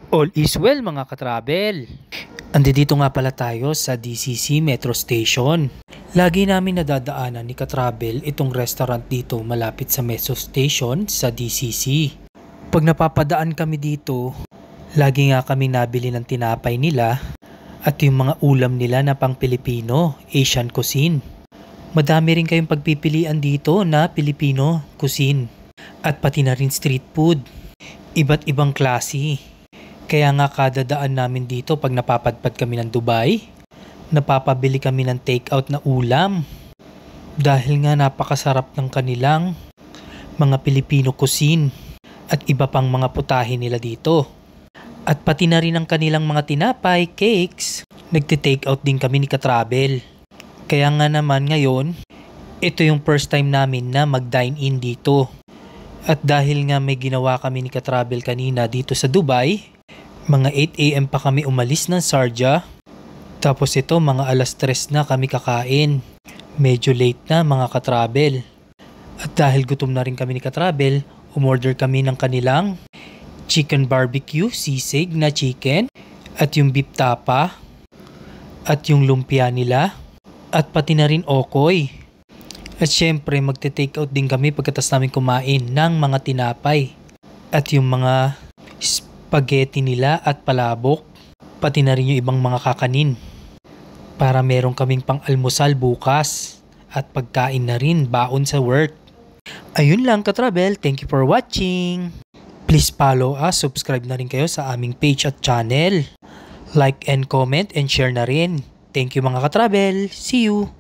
All is well mga katravel. Andito nga pala tayo sa DCC Metro Station. Lagi namin nadadaanan ni katravel itong restaurant dito malapit sa Metro Station sa DCC. Pag napapadaan kami dito, lagi nga kami nabili ng tinapay nila at yung mga ulam nila na pang Pilipino, Asian cuisine. Madami rin kayong pagpipilian dito na Filipino cuisine at pati na rin street food. Iba't ibang klase. Kaya nga kada daan namin dito pag napapadpad kami ng Dubai, napapabili kami ng take-out na ulam. Dahil nga napakasarap ng kanilang mga Filipino cuisine at iba pang mga putahe nila dito. At pati na rin ang kanilang mga tinapay, cakes, nagte-take out din kami ni katravel. Kaya nga naman ngayon, ito yung first time namin na mag-dine in dito. At dahil nga may ginawa kami ni katravel kanina dito sa Dubai, mga 8 AM pa kami umalis ng Sharjah. Tapos ito mga alas 3 na kami kakain. Medyo late na mga katravel. At dahil gutom na rin kami ni katravel, umorder kami ng kanilang chicken barbecue, sisig na chicken, at yung beef tapa, at yung lumpia nila, at pati na rin okoy. At syempre magte-take out din kami pagkatapos namin kumain ng mga tinapay. At yung mga spaghetti nila at palabok, pati na rin yung ibang mga kakanin. Para meron kaming pang-almusal bukas at pagkain na rin baon sa work. Ayun lang katravel, thank you for watching. Please follow us, subscribe na rin kayo sa aming page at channel. Like and comment and share na rin. Thank you mga katravel, see you!